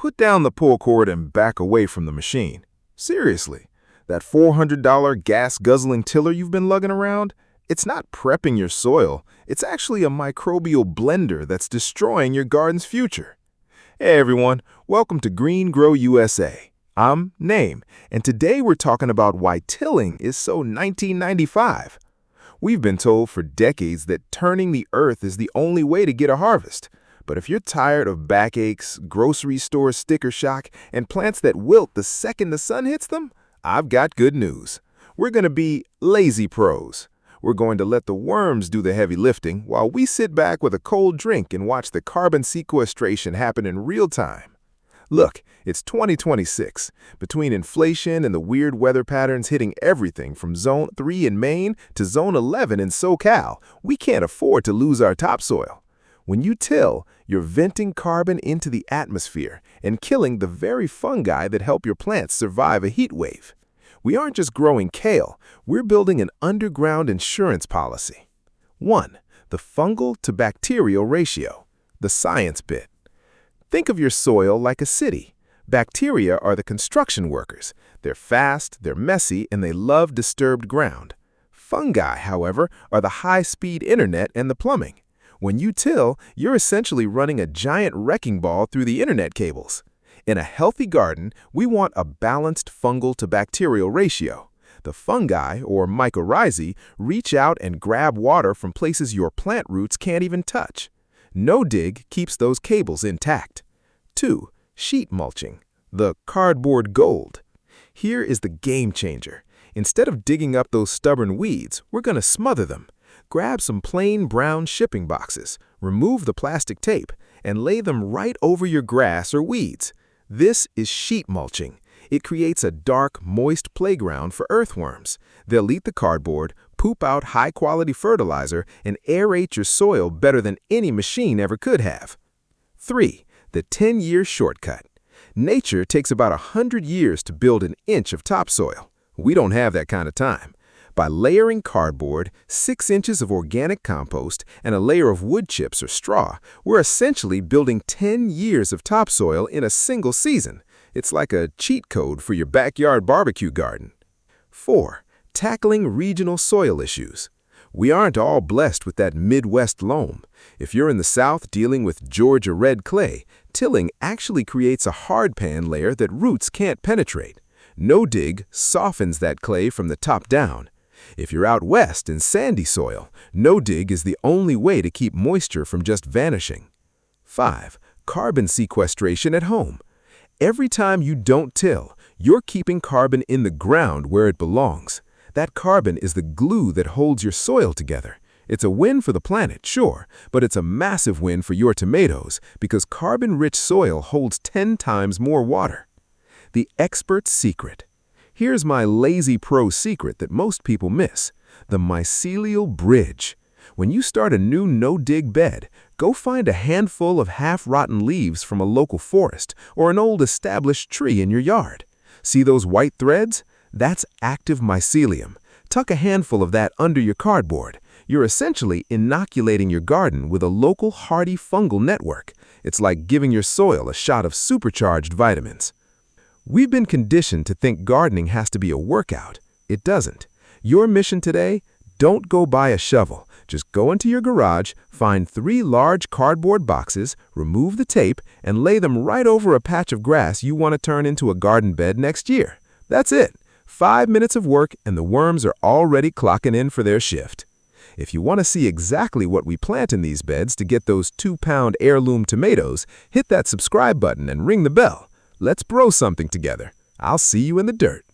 put down the pull cord and back away from the machine. Seriously, that $400 gas-guzzling tiller you've been lugging around, it's not prepping your soil. It's actually a microbial blender that's destroying your garden's future. Hey everyone, welcome to Green Grow USA. I'm Naim, and today we're talking about why tilling is so 1995. We've been told for decades that turning the earth is the only way to get a harvest. But if you're tired of backaches, grocery store sticker shock, and plants that wilt the second the sun hits them, I've got good news. We're going to be lazy pros. We're going to let the worms do the heavy lifting while we sit back with a cold drink and watch the carbon sequestration happen in real time. Look, it's 2026. Between inflation and the weird weather patterns hitting everything from Zone 3 in Maine to Zone 11 in SoCal, we can't afford to lose our topsoil. When you till, you're venting carbon into the atmosphere and killing the very fungi that help your plants survive a heat wave. We aren't just growing kale, we're building an underground insurance policy. 1. The fungal-to-bacterial ratio, the science bit. Think of your soil like a city. Bacteria are the construction workers. They're fast, they're messy, and they love disturbed ground. Fungi, however, are the high-speed internet and the plumbing. When you till, you're essentially running a giant wrecking ball through the internet cables. In a healthy garden, we want a balanced fungal-to-bacterial ratio. The fungi, or mycorrhizae, reach out and grab water from places your plant roots can't even touch. No-dig keeps those cables intact. 2. Sheet mulching, the cardboard gold. Here is the game changer. Instead of digging up those stubborn weeds, we're going to smother them. Grab some plain brown shipping boxes, remove the plastic tape, and lay them right over your grass or weeds. This is sheet mulching. It creates a dark, moist playground for earthworms. They'll eat the cardboard, poop out high-quality fertilizer, and aerate your soil better than any machine ever could have. 3. The 10-year shortcut. Nature takes about 100 years to build an inch of topsoil. We don't have that kind of time. By layering cardboard, 6 inches of organic compost, and a layer of wood chips or straw, we're essentially building 10 years of topsoil in a single season. It's like a cheat code for your backyard barbecue garden. 4. Tackling regional soil issues. We aren't all blessed with that Midwest loam. If you're in the South dealing with Georgia red clay, tilling actually creates a hardpan layer that roots can't penetrate. No-dig softens that clay from the top down. If you're out west in sandy soil, no-dig is the only way to keep moisture from just vanishing. 5. Carbon sequestration at home. Every time you don't till, you're keeping carbon in the ground where it belongs. That carbon is the glue that holds your soil together. It's a win for the planet, sure, but it's a massive win for your tomatoes because carbon-rich soil holds 10 times more water. The expert's secret. Here's my lazy pro secret that most people miss, the mycelial bridge. When you start a new no-dig bed, go find a handful of half-rotten leaves from a local forest or an old established tree in your yard. See those white threads? That's active mycelium. Tuck a handful of that under your cardboard. You're essentially inoculating your garden with a local hardy fungal network. It's like giving your soil a shot of supercharged vitamins. We've been conditioned to think gardening has to be a workout. It doesn't. Your mission today? Don't go buy a shovel. Just go into your garage, find 3 large cardboard boxes, remove the tape, and lay them right over a patch of grass you want to turn into a garden bed next year. That's it. 5 minutes of work and the worms are already clocking in for their shift. If you want to see exactly what we plant in these beds to get those 2-pound heirloom tomatoes, hit that subscribe button and ring the bell. Let's grow something together. I'll see you in the dirt.